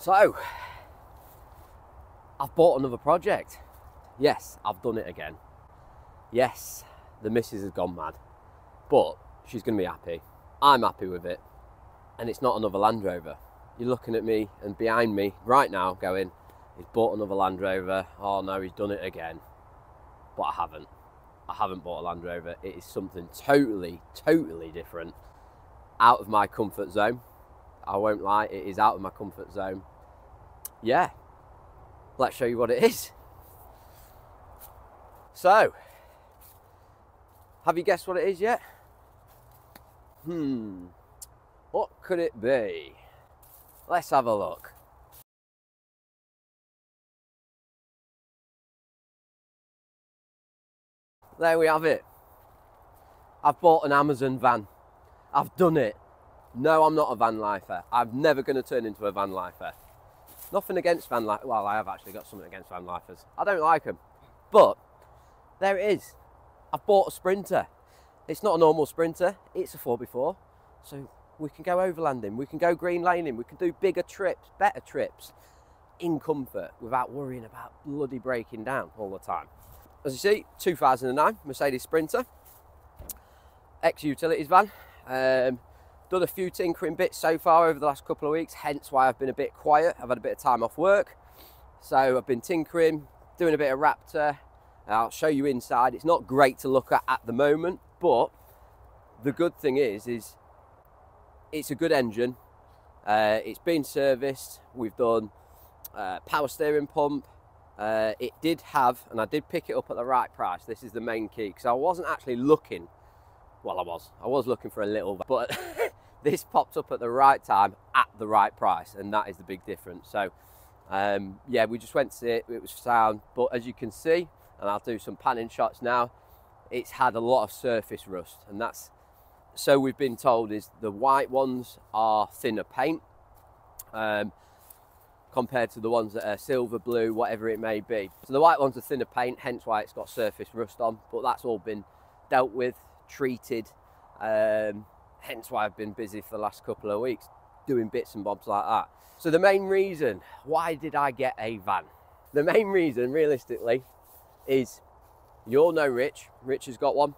So, I've bought another project. Yes, I've done it again. Yes, the missus has gone mad, but she's going to be happy. I'm happy with it. And it's not another Land Rover. You're looking at me and behind me right now going, he's bought another Land Rover. Oh no, he's done it again. But I haven't. I haven't bought a Land Rover. It is something totally different. Out of my comfort zone. I won't lie, it is out of my comfort zone. Yeah, let's show you what it is. So, have you guessed what it is yet? What could it be? Let's have a look. There we have it. I've bought an Amazon van. I've done it. No, I'm not a van lifer. I'm never going to turn into a van lifer. Nothing against van lifers. Well, I have actually got something against van lifers. I don't like them. But there it is. I've bought a Sprinter. It's not a normal Sprinter. It's a 4x4. So we can go overlanding. We can go green laning. We can do bigger trips, better trips in comfort without worrying about bloody breaking down all the time. As you see, 2009 Mercedes Sprinter. Ex-utilities van. Done a few tinkering bits so far over the last couple of weeks, hence why I've been a bit quiet. I've had a bit of time off work. So I've been tinkering, doing a bit of Raptor. I'll show you inside. It's not great to look at the moment, but the good thing is it's a good engine. It's been serviced. We've done power steering pump. It did have, and I did pick it up at the right price. This is the main key, because I wasn't actually looking. Well, I was looking for a little, but this popped up at the right time at the right price, and that is the big difference. So yeah, we just went to see it. It was sound, but as you can see, and I'll do some panning shots now, it's had a lot of surface rust, and that's, so we've been told, is the white ones are thinner paint compared to the ones that are silver, blue, whatever it may be. So the white ones are thinner paint, hence why it's got surface rust on, but that's all been dealt with, treated, hence why I've been busy for the last couple of weeks doing bits and bobs like that. So the main reason, why did I get a van? The main reason, realistically, is you all know Rich. Rich has got one,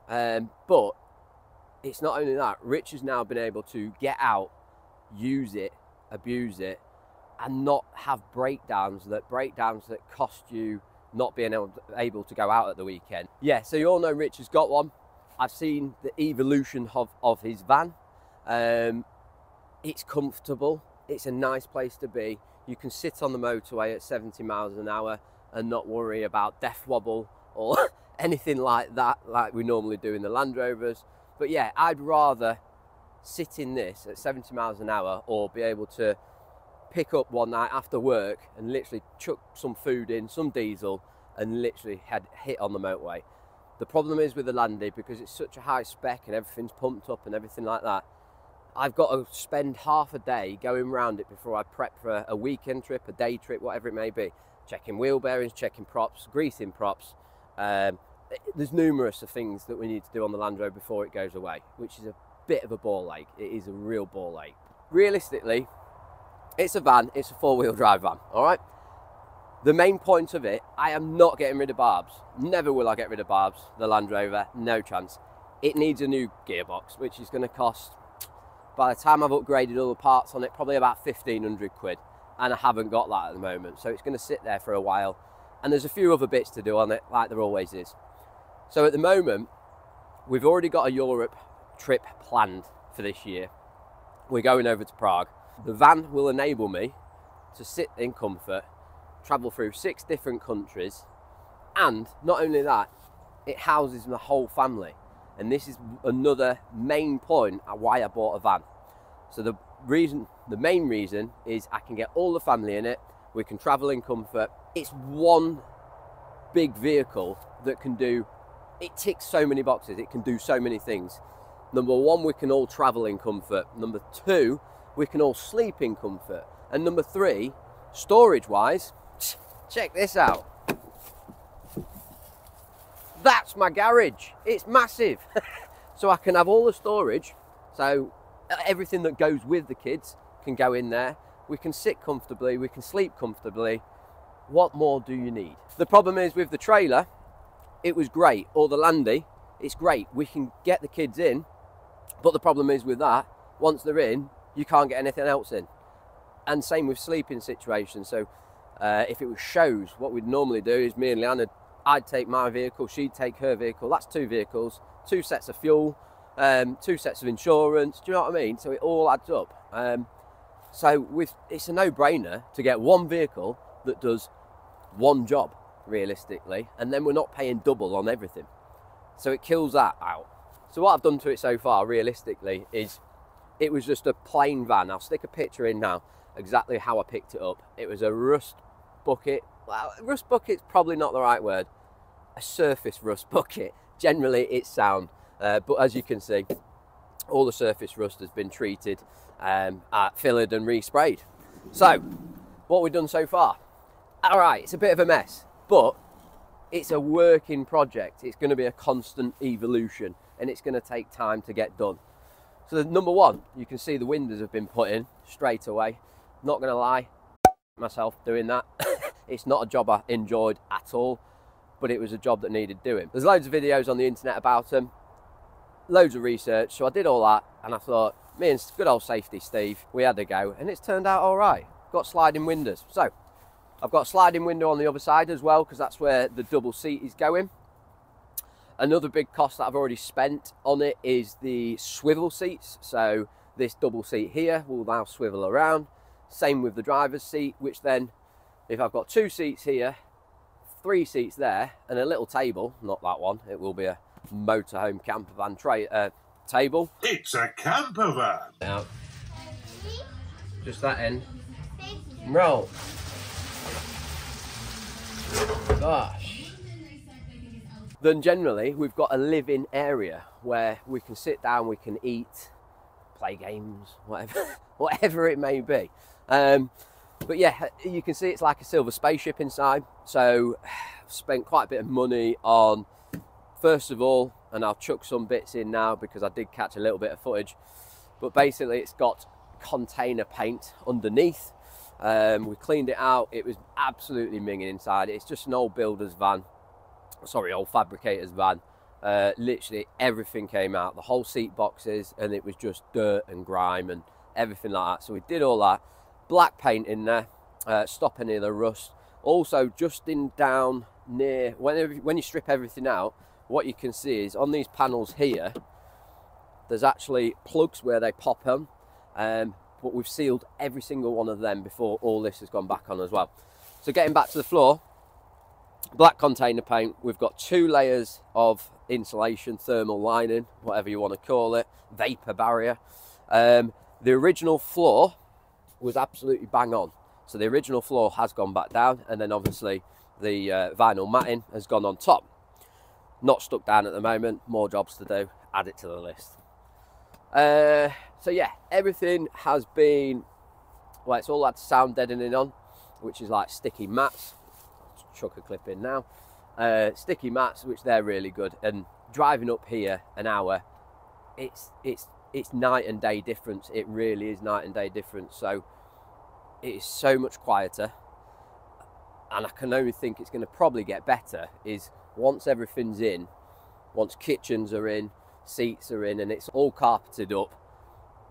but it's not only that. Rich has now been able to get out, use it, abuse it, and not have breakdowns that cost you not being able to go out at the weekend. Yeah, so you all know Rich has got one. I've seen the evolution of his van. It's comfortable. It's a nice place to be. You can sit on the motorway at 70 miles an hour and not worry about death wobble or anything like that, like we normally do in the Land Rovers. But yeah, I'd rather sit in this at 70 miles an hour or be able to pick up one night after work and literally chuck some food in, some diesel, and literally hit on the motorway. The problem is with the Landy, because it's such a high spec and everything's pumped up and everything like that, I've got to spend half a day going around it before I prep for a weekend trip, a day trip, whatever it may be. Checking wheel bearings, checking props, greasing props. There's numerous of things that we need to do on the Land Rover before it goes away, which is a bit of a ball ache. It is a real ball ache. Realistically, it's a van, it's a four-wheel drive van, all right? The main point of it, I am not getting rid of barbs. Never will I get rid of barbs, the Land Rover, no chance. It needs a new gearbox, which is going to cost, by the time I've upgraded all the parts on it, probably about 1,500 quid. And I haven't got that at the moment. So it's going to sit there for a while. And there's a few other bits to do on it, like there always is. So at the moment, we've already got a Europe trip planned for this year. We're going over to Prague. The van will enable me to sit in comfort, travel through 6 different countries, and not only that, it houses my whole family. And this is another main point of why I bought a van. So the main reason is I can get all the family in it, we can travel in comfort. It's one big vehicle that can do, it ticks so many boxes, it can do so many things. Number one, we can all travel in comfort. Number two, we can all sleep in comfort. And number three, storage-wise, check this out. That's my garage. It's massive. So I can have all the storage. So everything that goes with the kids can go in there. we can sit comfortably, we can sleep comfortably. What more do you need? The problem is with the trailer, it was great, or the Landy, it's great. We can get the kids in, but the problem is with that, once they're in, you can't get anything else in. And same with sleeping situations. So if it was shows, what we'd normally do is me and Leanna, I'd take my vehicle, she'd take her vehicle. That's 2 vehicles, 2 sets of fuel, 2 sets of insurance. Do you know what I mean? So it all adds up. It's a no-brainer to get one vehicle that does one job, realistically, and then we're not paying double on everything. So it kills that out. So what I've done to it so far, realistically, is it was just a plain van. I'll stick a picture in now, exactly how I picked it up. It was a rust bucket. Well, rust bucket's probably not the right word. A surface rust bucket. Generally, it's sound. But as you can see, all the surface rust has been treated, fillered and resprayed. So, what we've done so far. All right, it's a bit of a mess, but it's a working project. It's going to be a constant evolution, and it's going to take time to get done. So number one, you can see the windows have been put in straight away. Not going to lie, myself doing that. It's not a job I enjoyed at all, but it was a job that needed doing. There's loads of videos on the internet about them, loads of research. So I did all that, and I thought, me and good old Safety Steve, we had a go, and it's turned out all right. Got sliding windows. So I've got a sliding window on the other side as well, because that's where the double seat is going. Another big cost that I've already spent on it is the swivel seats. So this double seat here will now swivel around. Same with the driver's seat, which then, if I've got 2 seats here, 3 seats there, and a little table, not that one, it will be a motorhome camper van table. It's a camper van. Now, just that end. Roll. Gosh. Then generally we've got a live-in area where we can sit down, we can eat, play games, whatever it may be. But yeah, you can see it's like a silver spaceship inside. So I've spent quite a bit of money on, first of all, and I'll chuck some bits in now because I did catch a little bit of footage, but basically it's got container paint underneath. We cleaned it out. It was absolutely minging inside. It's just an old builder's van, sorry, old fabricator's van. Literally everything came out, the whole seat boxes, and it was just dirt and grime and everything like that. So we did all that, black paint in there, stop any of the rust. Also, just in down near, when you strip everything out, what you can see is on these panels here, there's actually plugs where they pop on. But we've sealed every single one of them before all this has gone back on as well. So getting back to the floor, black container paint, we've got 2 layers of insulation, thermal lining, whatever you want to call it, vapor barrier. The original floor was absolutely bang on. So the original floor has gone back down, and then obviously the vinyl matting has gone on top. Not stuck down at the moment, more jobs to do, add it to the list. So yeah, everything has been, well, it's all had sound deadening on, which is like sticky mats. I'll chuck a clip in now. Sticky mats, which they're really good. And driving up here an hour, it's night and day difference. It really is night and day difference. So it is so much quieter, and I can only think it's going to probably get better is once everything's in, once kitchens are in, seats are in, and it's all carpeted up,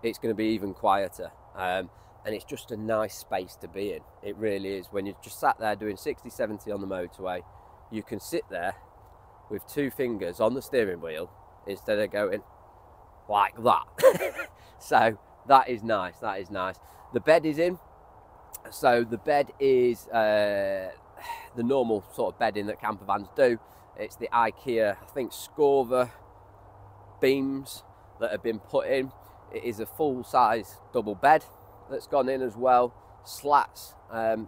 it's going to be even quieter. And it's just a nice space to be in. It really is. When you're just sat there doing 60, 70 on the motorway, you can sit there with 2 fingers on the steering wheel instead of going like that. So that is nice, that is nice. The bed is in. So the bed is the normal sort of bedding that camper vans do. It's the IKEA, I think, Scorver beams that have been put in. It is a full-size double bed that's gone in as well. Slats.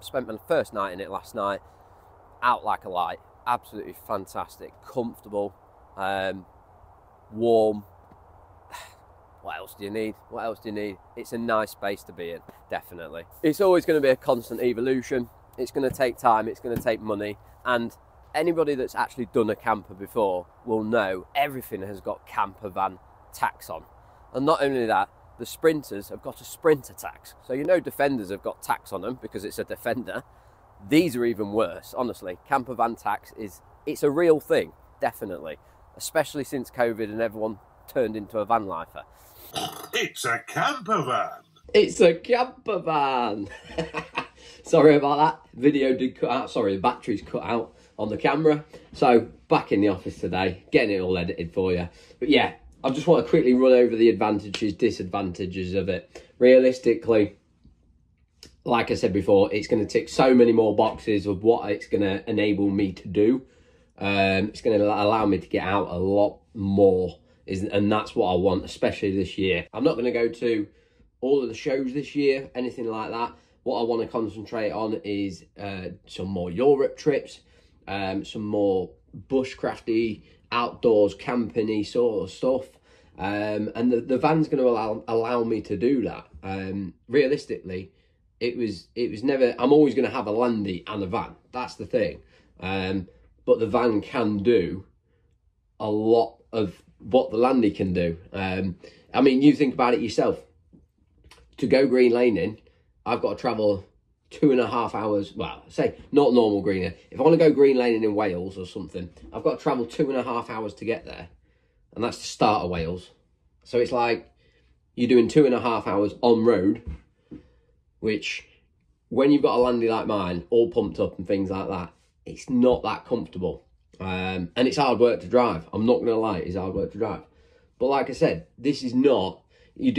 Spent my first night in it last night. Out like a light. Absolutely fantastic. Comfortable. Warm. What else do you need? What else do you need? It's a nice space to be in, definitely. It's always going to be a constant evolution. It's going to take time. It's going to take money. And anybody that's actually done a camper before will know everything has got camper van tax on. And not only that, the Sprinters have got a Sprinter tax. So you know Defenders have got tax on them because it's a Defender. These are even worse, honestly. Camper van tax it's a real thing, definitely. Especially since COVID and everyone turned into a van lifer. It's a camper van. It's a camper van. Sorry about that. Video did cut out. Sorry, the battery's cut out on the camera. So back in the office today, getting it all edited for you. But yeah, I just want to quickly run over the advantages, disadvantages of it. Realistically, like I said before, it's going to tick so many more boxes of what it's going to enable me to do. It's going to allow me to get out a lot more, and that's what I want, especially this year. I'm not going to go to all of the shows this year, anything like that. What I want to concentrate on is some more Europe trips, some more bushcrafty, outdoors, camping-y sort of stuff. And the van's going to allow me to do that. Realistically, it was never, I'm always going to have a landy and a van. That's the thing. But the van can do a lot of what the landy can do. I mean, you think about it yourself. To go green laning, I've got to travel 2.5 hours. Well, say not normal green lane. If I want to go green laning in Wales or something, I've got to travel 2.5 hours to get there. And that's the start of Wales. So it's like you're doing 2.5 hours on road, which when you've got a landy like mine, all pumped up and things like that, it's not that comfortable. And it's hard work to drive. I'm not going to lie, it's hard work to drive. But like I said, this is not, you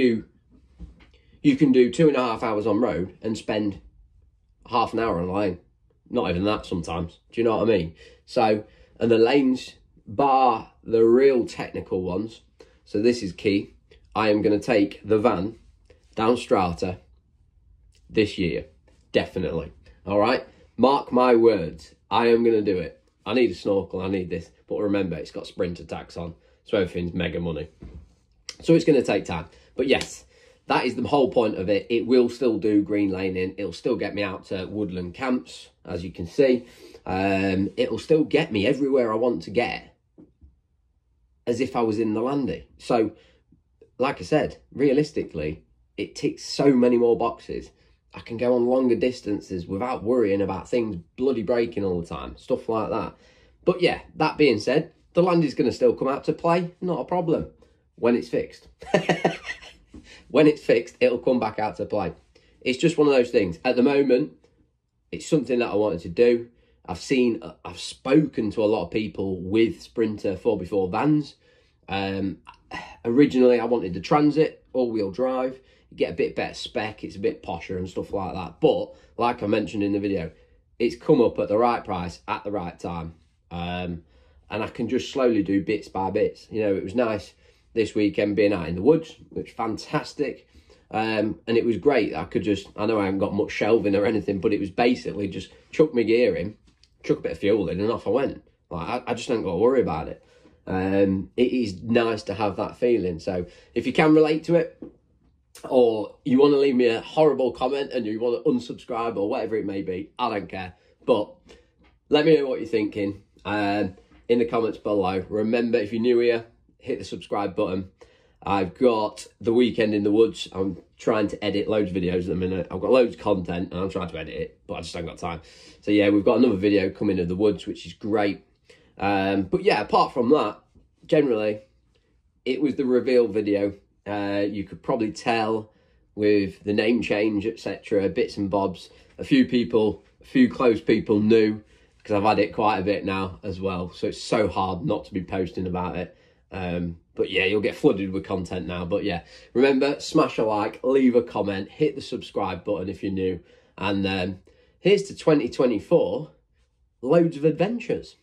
can do 2.5 hours on road and spend half an hour on a lane. Not even that sometimes. Do you know what I mean? So, and the lanes, bar the real technical ones, so this is key, I am going to take the van down Strata this year. Definitely. All right? Mark my words. I am going to do it. I need a snorkel. I need this. But remember, it's got Sprinter tax on. So everything's mega money. So it's going to take time. But yes, that is the whole point of it. It will still do green laning. It'll still get me out to woodland camps, as you can see. It'll still get me everywhere I want to get, as if I was in the landy. So, like I said, realistically, it ticks so many more boxes. I can go on longer distances without worrying about things bloody breaking all the time, stuff like that. But yeah, that being said, the landy's going to still come out to play, not a problem, when it's fixed. When it's fixed, it'll come back out to play. It's just one of those things. At the moment, it's something that I wanted to do. I've spoken to a lot of people with Sprinter 4x4 vans. Originally, I wanted the Transit, all-wheel drive. You get a bit better spec, it's a bit posher and stuff like that. But, like I mentioned in the video, it's come up at the right price, at the right time. And I can just slowly do bits by bits. You know, it was nice this weekend being out in the woods, which was fantastic. And it was great. I know I haven't got much shelving or anything, but it was basically just chuck my gear in, chuck a bit of fuel in, and off I went. Like, I just haven't got to worry about it. It is nice to have that feeling. So if you can relate to it, or you want to leave me a horrible comment and you want to unsubscribe or whatever it may be, I don't care. But let me know what you're thinking in the comments below. Remember, if you're new here, hit the subscribe button. I've got the weekend in the woods. I'm trying to edit loads of videos at the minute. I've got loads of content and I'm trying to edit it, but I just haven't got time. So yeah, we've got another video coming of the woods, which is great. But yeah, apart from that, generally, it was the reveal video. You could probably tell with the name change, etc., bits and bobs. A few close people knew, because I've had it quite a bit now as well. So it's so hard not to be posting about it. But yeah, you'll get flooded with content now. But yeah, remember, smash a like, leave a comment, hit the subscribe button if you're new. And here's to 2024, loads of adventures.